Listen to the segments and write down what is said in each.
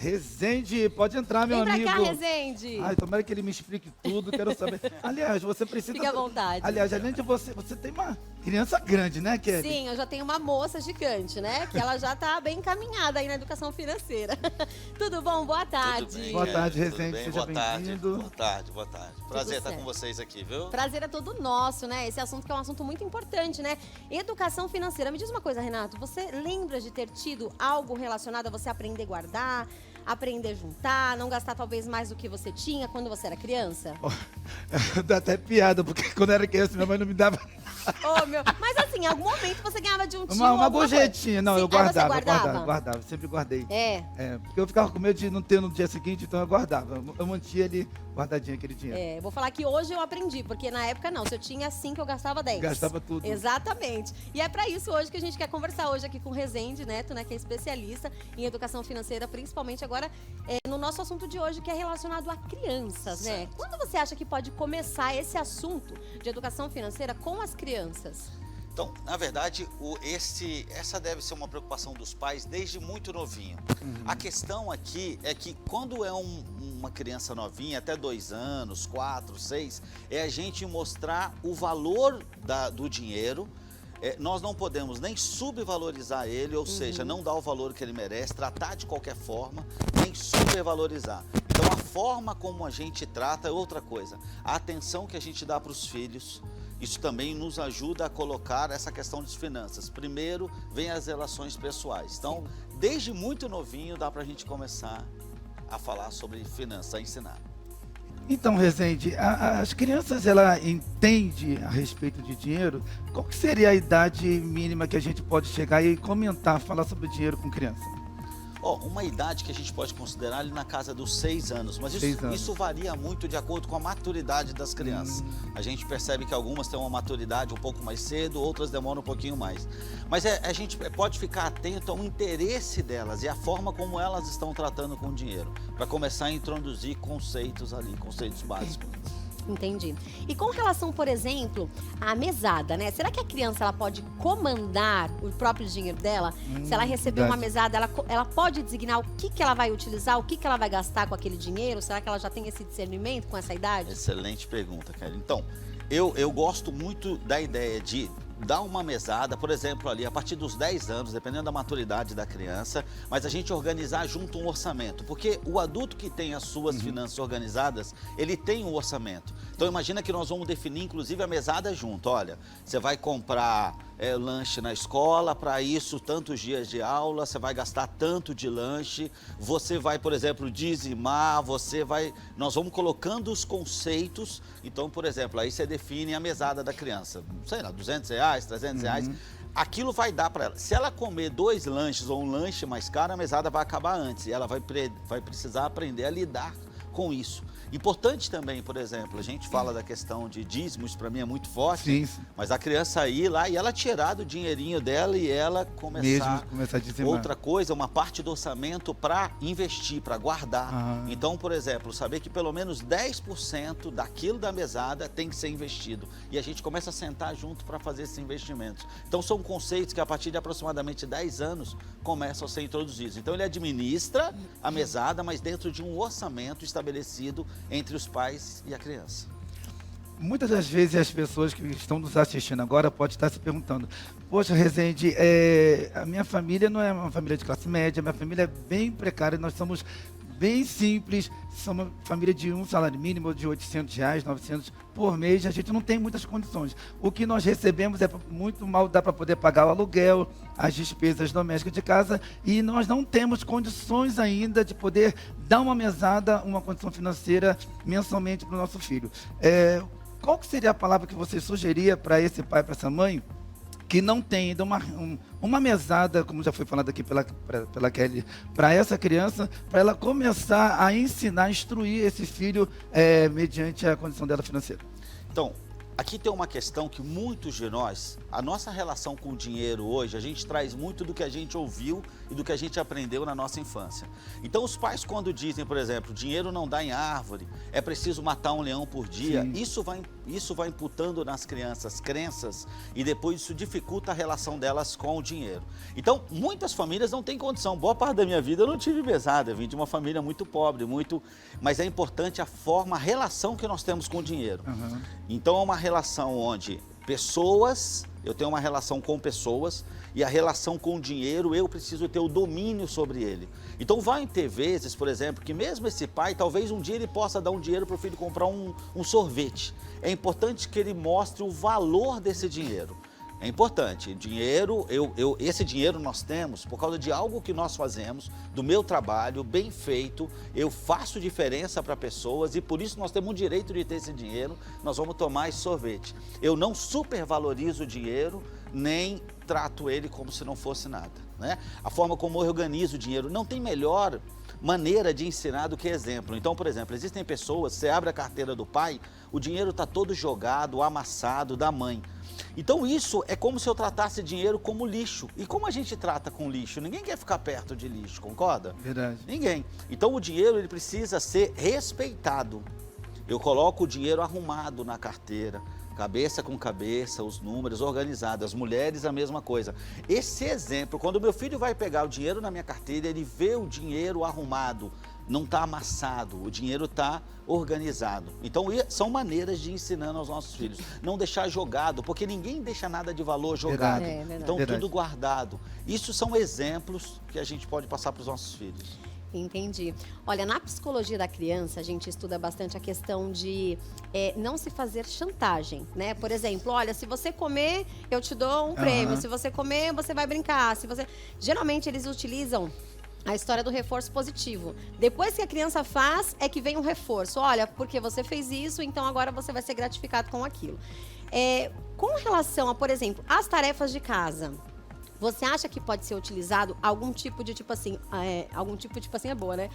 Rezende, pode entrar, meu Vem amigo. pra cá, Rezende. Ai, tomara que ele me explique tudo, quero saber. Aliás, você precisa... Fique à vontade. Aliás, além de você, você tem uma criança grande, né, Kelly? Sim, eu já tenho uma moça gigante, né? Que ela já tá bem encaminhada aí na educação financeira. Tudo bom? Boa tarde. Tudo bem, Boa tarde, Kelly? Rezende, Tudo bem? seja Boa tarde. bem-vindo. Boa tarde, boa tarde. Prazer estar certo. com vocês aqui, viu? Prazer é todo nosso, né? Esse assunto que é um assunto muito importante, né? Educação financeira. Me diz uma coisa, Renato. Você lembra de ter tido algo relacionado a você aprender a guardar, aprender a juntar, não gastar talvez mais do que você tinha quando você era criança? Dá até piada, porque quando eu era criança, minha mãe não me dava Ô, meu... Mas assim, em algum momento você ganhava de um tio uma alguma coisa. gorjetinha. Não, Sim, eu aí você guardava, guardava, sempre guardei. É. Porque eu ficava com medo de não ter no dia seguinte, então eu guardava. Eu mantinha ali guardadinho aquele dinheiro. É, vou falar que hoje eu aprendi, porque na época não, se eu tinha 5 eu gastava 10. Gastava tudo. Exatamente. E é pra isso hoje que a gente quer conversar hoje aqui com o Rezende Neto, né, que é especialista em educação financeira, principalmente agora no nosso assunto de hoje, que é relacionado a crianças, né? Certo. Quando você acha que pode começar esse assunto de educação financeira com as crianças? Então, na verdade, essa deve ser uma preocupação dos pais desde muito novinho. A questão aqui é que quando é uma criança novinha, até 2 anos, 4, 6, é a gente mostrar o valor do dinheiro. Nós não podemos nem subvalorizar ele, ou seja, não dar o valor que ele merece, tratar de qualquer forma, nem supervalorizar. Então, a forma como a gente trata é outra coisa. A atenção que a gente dá para os filhos, isso também nos ajuda a colocar essa questão de finanças. Primeiro, vem as relações pessoais. Então, desde muito novinho, dá para a gente começar a falar sobre finanças, a ensinar. Então, Rezende, as crianças, ela entende a respeito de dinheiro? Qual que seria a idade mínima que a gente pode chegar e comentar, falar sobre dinheiro com criança? Uma idade que a gente pode considerar ali na casa dos 6 anos, mas 6 anos. isso varia muito de acordo com a maturidade das crianças. A gente percebe que algumas têm uma maturidade um pouco mais cedo, outras demoram um pouquinho mais. Mas a gente pode ficar atento ao interesse delas e à forma como elas estão tratando com o dinheiro, para começar a introduzir conceitos ali, conceitos básicos. Entendi. E com relação, por exemplo, à mesada, né? Será que a criança ela pode comandar o próprio dinheiro dela? Se ela receber uma verdade. mesada, ela pode designar o que ela vai utilizar, o que ela vai gastar com aquele dinheiro? Será que ela já tem esse discernimento com essa idade? Excelente pergunta, Kelly. Então, eu gosto muito da ideia de dar uma mesada, por exemplo, ali a partir dos 10 anos, dependendo da maturidade da criança, mas a gente organizar junto um orçamento, porque o adulto que tem as suas finanças organizadas, ele tem um orçamento. Então imagina que nós vamos definir inclusive a mesada junto. Olha, você vai comprar lanche na escola, para isso tantos dias de aula, você vai gastar tanto de lanche, você vai, por exemplo, dizimar, nós vamos colocando os conceitos. Então, por exemplo, aí você define a mesada da criança, sei lá, R$200, R$300, aquilo vai dar para ela. Se ela comer 2 lanches ou um lanche mais caro, a mesada vai acabar antes e ela vai precisar aprender a lidar com isso. Importante também, por exemplo, a gente fala da questão de dízimos, para mim é muito forte, Sim. mas a criança ir lá e ela tirar do dinheirinho dela e ela começar a dizimar. outra coisa, uma parte do orçamento para investir, para guardar. Então, por exemplo, saber que pelo menos 10% daquilo da mesada tem que ser investido. E a gente começa a sentar junto para fazer esses investimentos. Então, são conceitos que a partir de aproximadamente 10 anos começam a ser introduzidos. Então, ele administra a mesada, mas dentro de um orçamento estabelecido entre os pais e a criança. Muitas das vezes as pessoas que estão nos assistindo agora podem estar se perguntando: poxa, Rezende, a minha família não é uma família de classe média, minha família é bem precária, nós somos bem simples, somos uma família de um salário mínimo de R$800, 900 por mês, a gente não tem muitas condições. O que nós recebemos é muito mal, dá para poder pagar o aluguel, as despesas domésticas de casa, e nós não temos condições ainda de poder dar uma mesada, uma condição financeira mensalmente para o nosso filho. Qual que seria a palavra que você sugeria para esse pai, para essa mãe, que não tem ainda uma mesada, como já foi falado aqui pela Kelly, para essa criança, para ela começar a ensinar, a instruir esse filho mediante a condição dela financeira? Então, aqui tem uma questão que muitos de nós, a nossa relação com o dinheiro hoje, a gente traz muito do que a gente ouviu e do que a gente aprendeu na nossa infância. Então, os pais quando dizem, por exemplo, dinheiro não dá em árvore, é preciso matar um leão por dia, Sim. isso vai isso vai imputando nas crianças crenças e depois isso dificulta a relação delas com o dinheiro. Então, muitas famílias não têm condição. Boa parte da minha vida eu não tive mesada, eu vim de uma família muito pobre, mas é importante a relação que nós temos com o dinheiro. Uhum. Então, é uma relação onde eu tenho uma relação com pessoas e a relação com o dinheiro, eu preciso ter o domínio sobre ele. Então vai ter vezes, por exemplo, que mesmo esse pai, talvez um dia ele possa dar um dinheiro para o filho comprar um sorvete. É importante que ele mostre o valor desse dinheiro. É importante, esse dinheiro nós temos por causa de algo que nós fazemos, do meu trabalho, bem feito, eu faço diferença para pessoas e por isso nós temos o direito de ter esse dinheiro, nós vamos tomar esse sorvete. Eu não supervalorizo o dinheiro, nem trato ele como se não fosse nada, né? A forma como eu organizo o dinheiro, não tem melhor maneira de ensinar do que exemplo. Então, por exemplo, existem pessoas, você abre a carteira do pai, o dinheiro está todo jogado, amassado, da mãe. Então isso é como se eu tratasse dinheiro como lixo. E como a gente trata com lixo? Ninguém quer ficar perto de lixo, concorda? Verdade. Ninguém. Então o dinheiro ele precisa ser respeitado. Eu coloco o dinheiro arrumado na carteira, cabeça com cabeça, os números organizados, as mulheres a mesma coisa. Esse exemplo, quando meu filho vai pegar o dinheiro na minha carteira, ele vê o dinheiro arrumado, não está amassado, o dinheiro está organizado. Então, são maneiras de ensinar aos nossos filhos. Não deixar jogado, porque ninguém deixa nada de valor jogado. Verdade. Então, Verdade. tudo guardado. Isso são exemplos que a gente pode passar para os nossos filhos. Entendi. Olha, na psicologia da criança, a gente estuda bastante a questão de não se fazer chantagem, né? Por exemplo, olha, se você comer, eu te dou um prêmio. Se você comer, você vai brincar. Geralmente, eles utilizam a história do reforço positivo. Depois que a criança faz, é que vem um reforço. Olha, porque você fez isso, então agora você vai ser gratificado com aquilo. Com relação a, por exemplo, as tarefas de casa, você acha que pode ser utilizado algum tipo de tipo assim, é boa, né?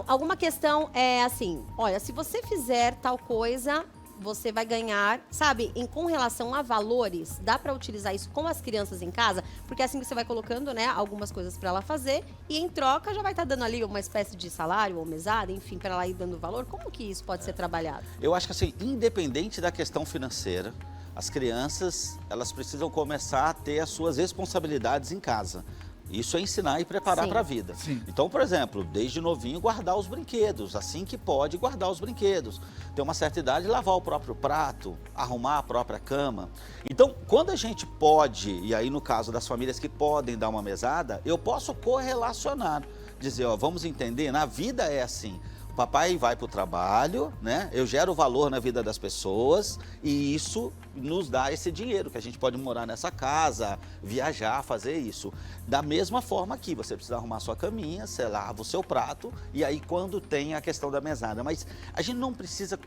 Alguma questão é assim, olha, se você fizer tal coisa, você vai ganhar, sabe? Com relação a valores, dá para utilizar isso com as crianças em casa? Porque assim você vai colocando, né, algumas coisas para ela fazer e em troca já vai estar dando ali uma espécie de salário ou mesada, enfim, para ela ir dando valor. Como que isso pode ser trabalhado? Eu acho que assim, independente da questão financeira, as crianças, elas precisam começar a ter as suas responsabilidades em casa. Isso é ensinar e preparar para a vida. Sim. Então, por exemplo, desde novinho guardar os brinquedos, assim que pode guardar os brinquedos. Ter uma certa idade, lavar o próprio prato, arrumar a própria cama. Então, quando a gente pode, e aí no caso das famílias que podem dar uma mesada, eu posso correlacionar, dizer, ó, vamos entender, na vida é assim. O papai vai para o trabalho, né? Eu gero valor na vida das pessoas e isso nos dá esse dinheiro, que a gente pode morar nessa casa, viajar, fazer isso. Da mesma forma aqui, você precisa arrumar sua caminha, você lava o seu prato e aí quando tem a questão da mesada. Mas a gente não precisa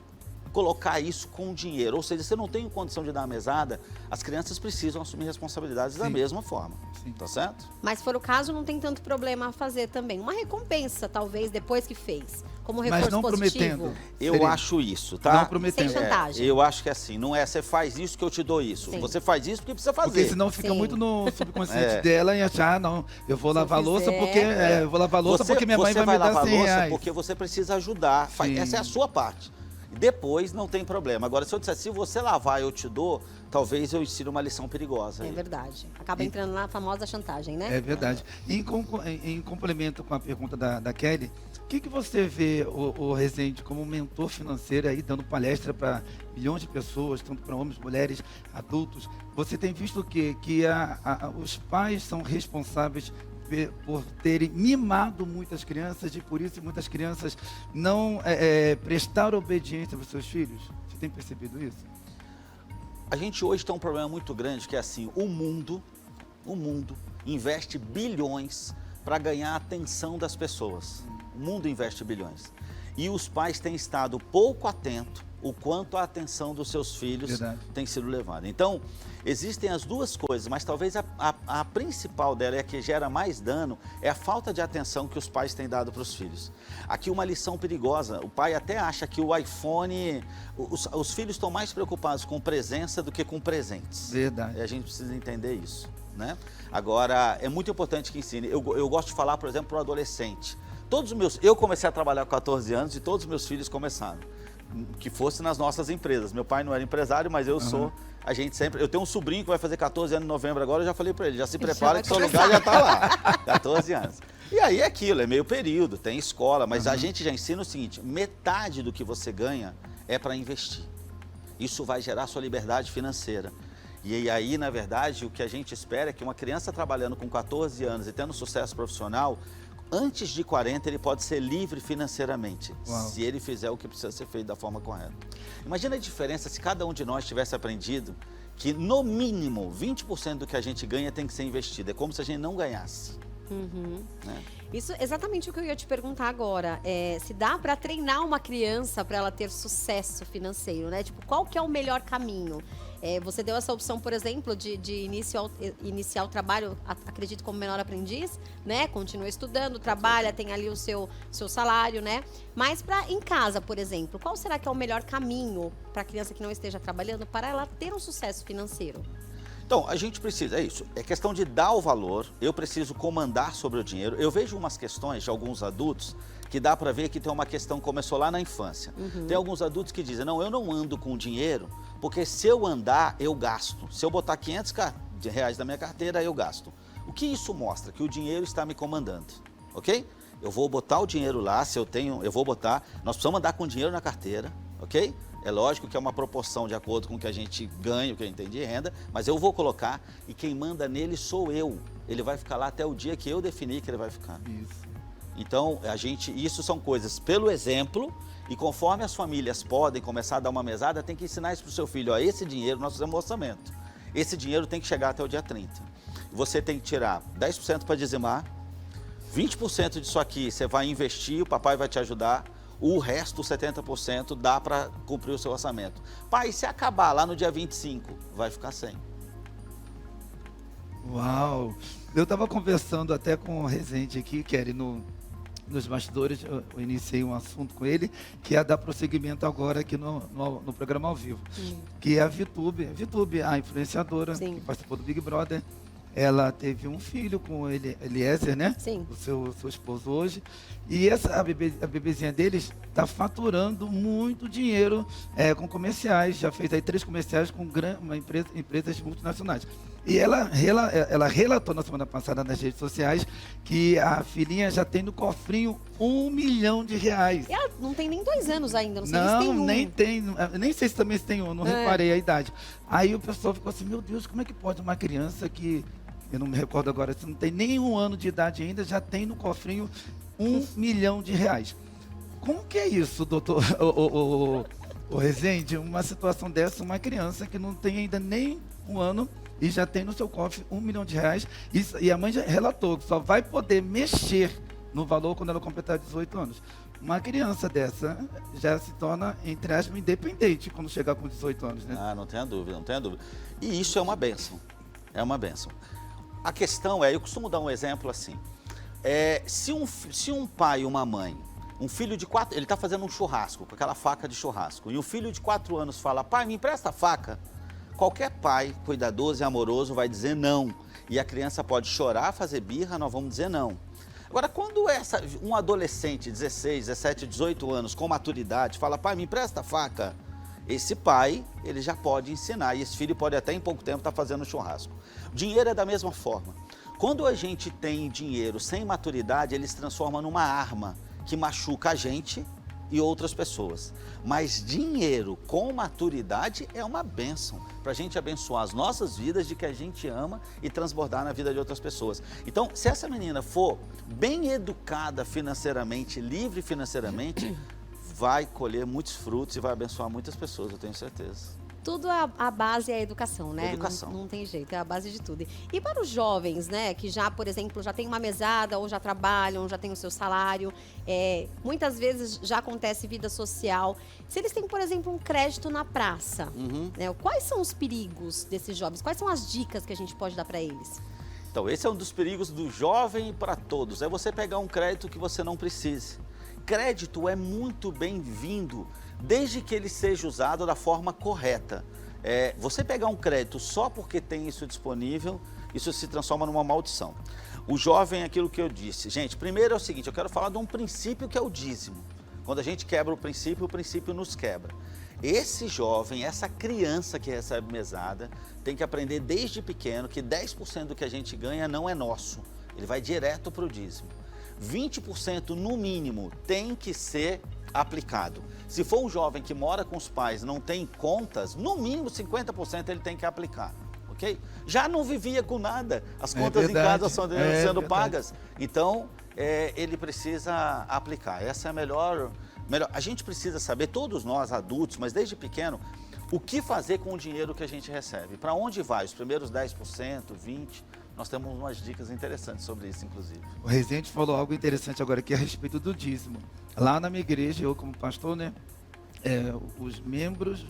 colocar isso com dinheiro, ou seja, você não tem condição de dar uma mesada, as crianças precisam assumir responsabilidades da mesma forma, tá certo? Mas se for o caso, não tem tanto problema a fazer também. Uma recompensa, talvez, depois que fez. Como reforço Mas não positivo. prometendo. Eu Seria. acho isso, tá? Não prometendo. Sem chantagem. Eu acho que é assim, não é você faz isso que eu te dou isso. Sim. Você faz isso porque precisa fazer. Porque senão fica Sim. muito no subconsciente dela em achar, não, eu vou lavar a louça fizer. porque eu vou lavar a louça porque minha mãe vai me dar lavar 100 louça reais. porque você precisa ajudar. Sim. Essa é a sua parte. Depois não tem problema. Agora, se eu disser, se você lavar, eu te dou, talvez eu ensine uma lição perigosa. É aí. verdade. Acaba entrando na famosa chantagem, né? É verdade. Em complemento com a pergunta da Kelly, o que você vê o Rezende como mentor financeiro aí, dando palestra para milhões de pessoas, tanto para homens, mulheres, adultos? Você tem visto o quê? Que os pais são responsáveis por terem mimado muitas crianças e por isso muitas crianças não prestaram obediência para os seus filhos? Você tem percebido isso? A gente hoje tem um problema muito grande que é assim, o mundo investe bilhões para ganhar a atenção das pessoas. O mundo investe bilhões. E os pais têm estado pouco atentos o quanto a atenção dos seus filhos tem sido levada. Então, existem as duas coisas, mas talvez a principal dela, é a que gera mais dano, é a falta de atenção que os pais têm dado para os filhos. Aqui uma lição perigosa, o pai até acha que o iPhone, os filhos estão mais preocupados com presença do que com presentes. Verdade. E a gente precisa entender isso, né? Agora, é muito importante que ensine. Eu gosto de falar, por exemplo, para o adolescente. Eu comecei a trabalhar com 14 anos e todos os meus filhos começaram. que fosse nas nossas empresas. Meu pai não era empresário, mas eu sou. A gente sempre... Eu tenho um sobrinho que vai fazer 14 anos em novembro agora, eu já falei para ele, já se prepara que seu lugar já está lá. 14 anos. E aí é aquilo, é meio período, tem escola, mas a gente já ensina o seguinte, metade do que você ganha é para investir. Isso vai gerar sua liberdade financeira. E aí, na verdade, o que a gente espera é que uma criança trabalhando com 14 anos e tendo sucesso profissional, antes de 40 ele pode ser livre financeiramente, se ele fizer o que precisa ser feito da forma correta. Imagina a diferença se cada um de nós tivesse aprendido que no mínimo 20% do que a gente ganha tem que ser investido. É como se a gente não ganhasse. Né? Isso é exatamente o que eu ia te perguntar agora. Se dá para treinar uma criança para ela ter sucesso financeiro, né? Tipo, qual que é o melhor caminho? Você deu essa opção, por exemplo, de iniciar o trabalho, acredito, como menor aprendiz, né? Continua estudando, trabalha, tem ali o seu salário, né? Mas em casa, por exemplo, qual será que é o melhor caminho para a criança que não esteja trabalhando para ela ter um sucesso financeiro? Então, a gente precisa, é isso, é questão de dar o valor, eu preciso comandar sobre o dinheiro. Eu vejo umas questões de alguns adultos que dá para ver que tem uma questão que começou lá na infância. Tem alguns adultos que dizem, não, eu não ando com dinheiro, porque se eu andar, eu gasto. Se eu botar 500 reais na minha carteira, eu gasto. O que isso mostra? Que o dinheiro está me comandando, ok? Eu vou botar o dinheiro lá, se eu tenho, eu vou botar, nós precisamos andar com dinheiro na carteira, ok? É lógico que é uma proporção de acordo com o que a gente ganha, o que a gente tem de renda, mas eu vou colocar e quem manda nele sou eu. Ele vai ficar lá até o dia que eu definir que ele vai ficar. Isso. Então, isso são coisas pelo exemplo e conforme as famílias podem começar a dar uma mesada, tem que ensinar isso para o seu filho. Ó, esse dinheiro nós fizemos um orçamento. Esse dinheiro tem que chegar até o dia 30. Você tem que tirar 10% para dizimar, 20% disso aqui você vai investir, o papai vai te ajudar. O resto, 70%, dá para cumprir o seu orçamento. Pai, se acabar lá no dia 25, vai ficar sem. Uau! Eu estava conversando até com o Rezende aqui, Kelly, nos bastidores, eu iniciei um assunto com ele, que é dar prosseguimento agora aqui no programa ao vivo, que é a Vitube. Vitube, a influenciadora, que participou do Big Brother. Ela teve um filho com o Eliezer, né? Sim. O seu esposo hoje. E a bebezinha deles está faturando muito dinheiro com comerciais. Já fez aí 3 comerciais com empresas multinacionais. E ela relatou na semana passada nas redes sociais que a filhinha já tem no cofrinho R$1 milhão. E ela não tem nem 2 anos ainda, não sei se tem um. Nem tem. Nem sei se também tem um, não reparei a idade. Aí o pessoal ficou assim, meu Deus, como é que pode uma criança que... Eu não me recordo agora, se não tem nem 1 ano de idade ainda, já tem no cofrinho R$1 milhão. Como que é isso, doutor o Rezende? Uma situação dessa, uma criança que não tem ainda nem 1 ano e já tem no seu cofre R$1 milhão. E a mãe já relatou que só vai poder mexer no valor quando ela completar 18 anos. Uma criança dessa já se torna, entre aspas, independente quando chegar com 18 anos, né? Ah, não tenha dúvida, não tenha dúvida. E isso é uma bênção, é uma bênção. A questão eu costumo dar um exemplo assim, se um pai e uma mãe, um filho de 4, ele está fazendo um churrasco, com aquela faca de churrasco, e o filho de 4 anos fala, pai, me empresta a faca, qualquer pai cuidadoso e amoroso vai dizer não, e a criança pode chorar, fazer birra, nós vamos dizer não. Agora, quando um adolescente, 16, 17, 18 anos, com maturidade, fala, pai, me empresta a faca, esse pai, ele já pode ensinar, e esse filho pode até em pouco tempo estar fazendo churrasco. O dinheiro é da mesma forma. Quando a gente tem dinheiro sem maturidade, ele se transforma numa arma que machuca a gente e outras pessoas. Mas dinheiro com maturidade é uma bênção, para a gente abençoar as nossas vidas de que a gente ama e transbordar na vida de outras pessoas. Então, se essa menina for bem educada financeiramente, livre financeiramente, vai colher muitos frutos e vai abençoar muitas pessoas, eu tenho certeza. Tudo a base é a educação, né? Educação. Não tem jeito, é a base de tudo. E para os jovens, né, que já, por exemplo, já tem uma mesada, ou já trabalham, já tem o seu salário, muitas vezes já acontece vida social. Se eles têm, por exemplo, um crédito na praça, né, quais são os perigos desses jovens? Quais são as dicas que a gente pode dar para eles? Então, esse é um dos perigos do jovem para todos, é você pegar um crédito que você não precise. Crédito é muito bem-vindo, desde que ele seja usado da forma correta. Você pegar um crédito só porque tem isso disponível, isso se transforma numa maldição. O jovem é aquilo que eu disse. Gente, primeiro é o seguinte, eu quero falar de um princípio que é o dízimo. Quando a gente quebra o princípio nos quebra. Esse jovem, essa criança que recebe mesada, tem que aprender desde pequeno que 10% do que a gente ganha não é nosso. Ele vai direto para o dízimo. 20% no mínimo tem que ser aplicado. Se for um jovem que mora com os pais, não tem contas, no mínimo 50% ele tem que aplicar. Ok? Já não vivia com nada, as contas em casa são sendo pagas. Então, ele precisa aplicar. Essa é a melhor. A gente precisa saber, todos nós adultos, mas desde pequeno, o que fazer com o dinheiro que a gente recebe. Para onde vai? Os primeiros 10%, 20%? Nós temos umas dicas interessantes sobre isso, inclusive. O Rezende falou algo interessante agora aqui a respeito do dízimo. Lá na minha igreja, eu como pastor, né? Os membros,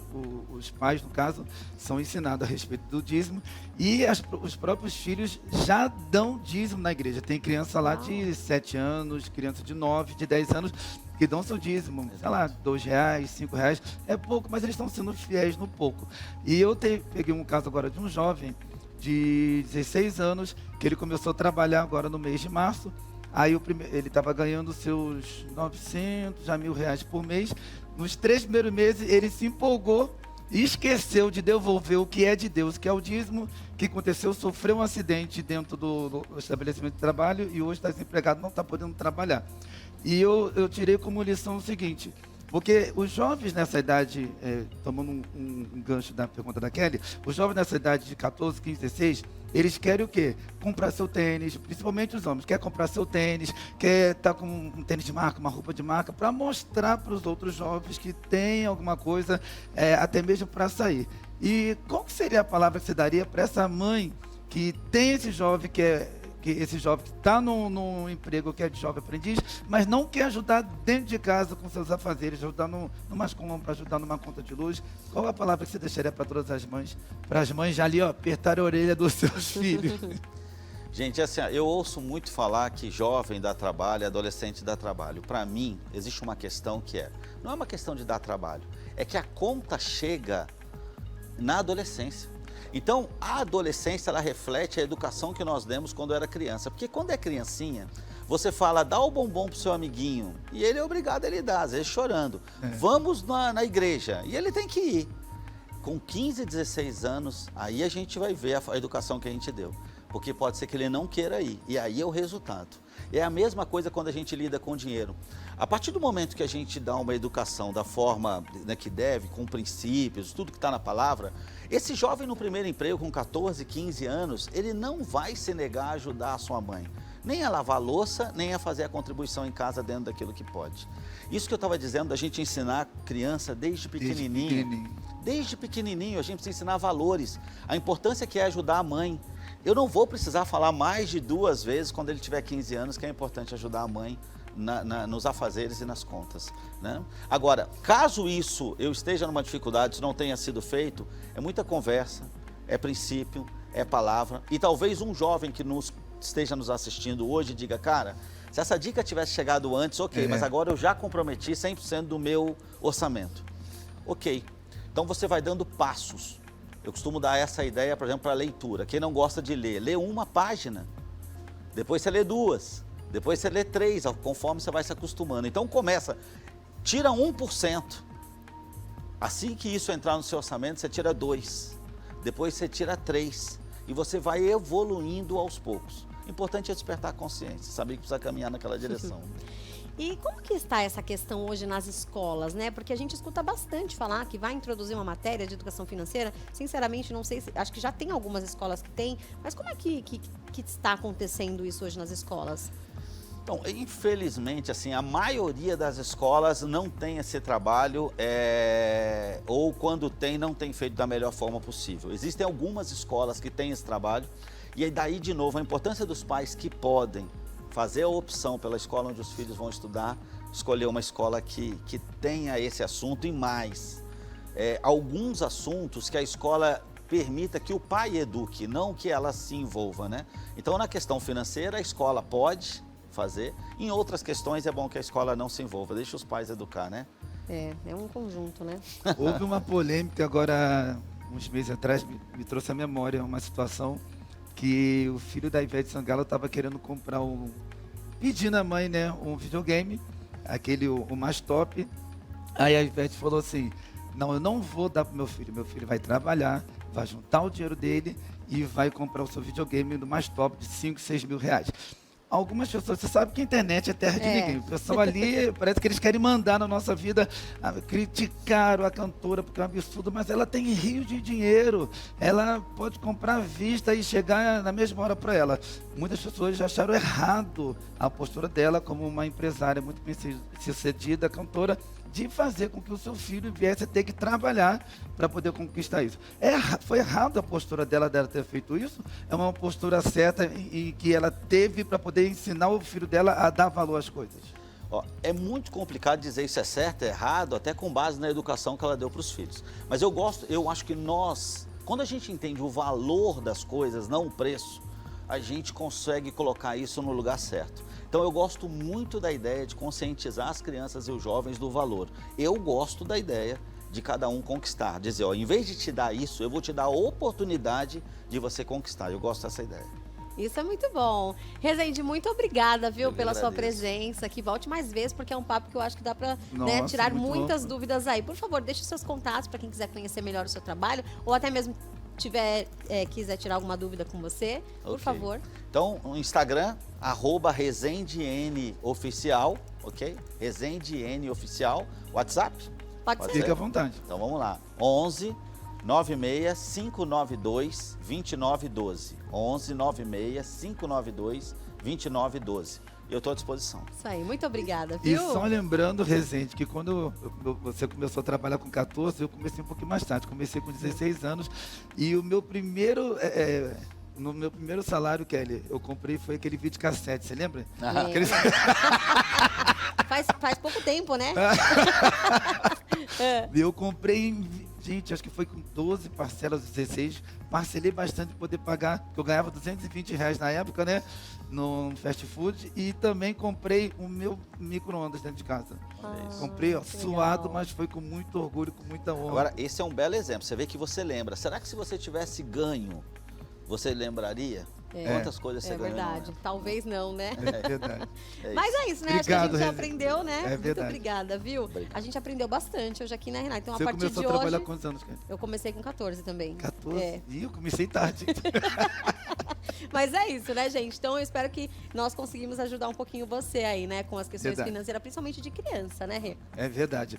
os pais, no caso, são ensinados a respeito do dízimo e os próprios filhos já dão dízimo na igreja. Tem criança lá de 7 anos, criança de 9, de 10 anos, que dão seu dízimo, sei lá, R$2, R$5. É pouco, mas eles estão sendo fiéis no pouco. E eu peguei um caso agora de um jovem de 16 anos, que ele começou a trabalhar agora no mês de março. Aí ele estava ganhando seus 900 a R$1.000 por mês. Nos 3 primeiros meses, ele se empolgou e esqueceu de devolver o que é de Deus, que é o dízimo. O que aconteceu? Sofreu um acidente dentro do estabelecimento de trabalho e hoje está desempregado, não está podendo trabalhar. E eu tirei como lição o seguinte, porque os jovens nessa idade, tomando um gancho da pergunta da Kelly, os jovens nessa idade de 14, 15, 16, eles querem o quê? Comprar seu tênis, principalmente os homens, quer comprar seu tênis, quer estar com um tênis de marca, uma roupa de marca, para mostrar para os outros jovens que tem alguma coisa, até mesmo para sair. E qual seria a palavra que você daria para essa mãe que tem esse jovem que esse jovem que está no emprego que é de jovem aprendiz, mas não quer ajudar dentro de casa com seus afazeres, ajudar numas compras, ajudar numa conta de luz? Qual a palavra que você deixaria para todas as mães? Para as mães já ali, apertarem a orelha dos seus filhos. Gente, assim, eu ouço muito falar que jovem dá trabalho, adolescente dá trabalho. Para mim, existe uma questão que não é uma questão de dar trabalho, é que a conta chega na adolescência. Então, a adolescência, ela reflete a educação que nós demos quando era criança. Porque quando é criancinha, você fala, dá o bombom pro seu amiguinho, e ele é obrigado a lhe dar, às vezes chorando. Vamos na igreja, e ele tem que ir. Com 15, 16 anos, aí a gente vai ver a educação que a gente deu. Porque pode ser que ele não queira ir, e aí é o resultado. É a mesma coisa quando a gente lida com dinheiro. A partir do momento que a gente dá uma educação da forma, né, que deve, com princípios, tudo que está na palavra, esse jovem no primeiro emprego com 14, 15 anos, ele não vai se negar a ajudar a sua mãe. Nem a lavar a louça, nem a fazer a contribuição em casa dentro daquilo que pode. Isso que eu estava dizendo, da gente ensinar a criança desde pequenininho. Desde pequenininho a gente precisa ensinar valores. A importância que é ajudar a mãe. Eu não vou precisar falar mais de 2 vezes quando ele tiver 15 anos que é importante ajudar a mãe nos afazeres e nas contas, né? Agora, caso eu esteja numa dificuldade, isso não tenha sido feito, é muita conversa, é princípio, é palavra. E talvez um jovem que esteja nos assistindo hoje diga, cara, se essa dica tivesse chegado antes, ok, mas agora eu já comprometi 100% do meu orçamento. Ok, então você vai dando passos. Eu costumo dar essa ideia, por exemplo, para leitura. Quem não gosta de ler, lê 1 página, depois você lê 2, depois você lê 3, conforme você vai se acostumando. Então tira 1%. Assim que isso entrar no seu orçamento, você tira 2, depois você tira 3, e você vai evoluindo aos poucos. O importante é despertar a consciência, saber que precisa caminhar naquela direção. E como que está essa questão hoje nas escolas, né? Porque a gente escuta bastante falar que vai introduzir uma matéria de educação financeira. Sinceramente, não sei, acho que já tem algumas escolas que tem, mas como é que está acontecendo isso hoje nas escolas? Então, infelizmente, assim, a maioria das escolas não tem esse trabalho, ou quando tem, não tem feito da melhor forma possível. Existem algumas escolas que têm esse trabalho, e aí daí, de novo, a importância dos pais que podem fazer a opção pela escola onde os filhos vão estudar, escolher uma escola que tenha esse assunto e mais. Alguns assuntos que a escola permita que o pai eduque, não que ela se envolva, né? Então, na questão financeira, a escola pode fazer. Em outras questões, é bom que a escola não se envolva, deixa os pais educar, né? É um conjunto, né? Houve uma polêmica agora, uns meses atrás, me trouxe à memória uma situação que o filho da Ivete Sangalo estava querendo comprar pedindo à mãe, né, um videogame, aquele o mais top. Aí a Ivete falou assim, não, eu não vou dar pro meu filho vai trabalhar, vai juntar o dinheiro dele e vai comprar o seu videogame do mais top de 5, 6 mil reais. Algumas pessoas, você sabe que a internet é terra de ninguém. O pessoal ali, parece que eles querem mandar na nossa vida, criticar a cantora, porque é um absurdo, mas ela tem rios de dinheiro. Ela pode comprar à vista e chegar na mesma hora para ela. Muitas pessoas já acharam errado a postura dela como uma empresária muito bem sucedida, cantora, de fazer com que o seu filho viesse a ter que trabalhar para poder conquistar isso. Foi errado a postura dela ter feito isso? É uma postura certa e que ela teve para poder ensinar o filho dela a dar valor às coisas? Ó, é muito complicado dizer isso é certo, é errado, até com base na educação que ela deu para os filhos. Mas eu acho que nós, quando a gente entende o valor das coisas, não o preço, a gente consegue colocar isso no lugar certo. Então eu gosto muito da ideia de conscientizar as crianças e os jovens do valor. Eu gosto da ideia de cada um conquistar, dizer, ó, em vez de te dar isso, eu vou te dar a oportunidade de você conquistar. Eu gosto dessa ideia. Isso é muito bom. Rezende, muito obrigada, viu, Eu que pela sua agradeço. presença. Que volte mais vezes, porque é um papo que eu acho que dá para Nossa, tirar muito muitas bom. dúvidas aí. Por favor, deixe os seus contatos para quem quiser conhecer melhor o seu trabalho, ou até mesmo quiser tirar alguma dúvida com você, por Ok. favor. Então, no Instagram, @ResendeNOficial, ok? ResendeNOficial. WhatsApp? Pode Pode ser. Fique à vontade. Então vamos lá. 11 96 592 2912. 11 96 592 2912. Eu estou à disposição. Isso aí, muito obrigada, E viu? só lembrando, Rezende, que quando você começou a trabalhar com 14, eu comecei um pouquinho mais tarde. Comecei com 16 anos e o meu primeiro... no meu primeiro salário, Kelly, eu comprei foi aquele videocassete, você lembra? Lembro. Aquele- Faz pouco tempo, né? Eu comprei, gente, acho que foi com 12 parcelas, 16. Parcelei bastante para poder pagar, porque eu ganhava R$ 220 na época, né? No fast food. E também comprei o meu micro-ondas dentro de casa. Comprei, ó, que suado, legal. mas foi com muito orgulho, com muita honra. Agora, esse é um belo exemplo. Você vê que você lembra. Será que se você tivesse ganho, você lembraria? Quantas coisas você É ganhou? verdade. Talvez não, né? É verdade. É isso. Mas é isso, né? Acho que a Obrigado, gente já Rezende. aprendeu, né? É Muito verdade. obrigada, viu? Obrigado. A gente aprendeu bastante hoje aqui, né, Renata? Então, Você a partir começou de a trabalhar hoje, com quantos anos, Kelly? eu comecei com 14 também. 14? É. Ih, eu comecei tarde. Mas é isso, né, gente? Então, eu espero que nós conseguimos ajudar um pouquinho você aí, né? Com as questões Verdade. financeiras, principalmente de criança, né, Rê? É verdade.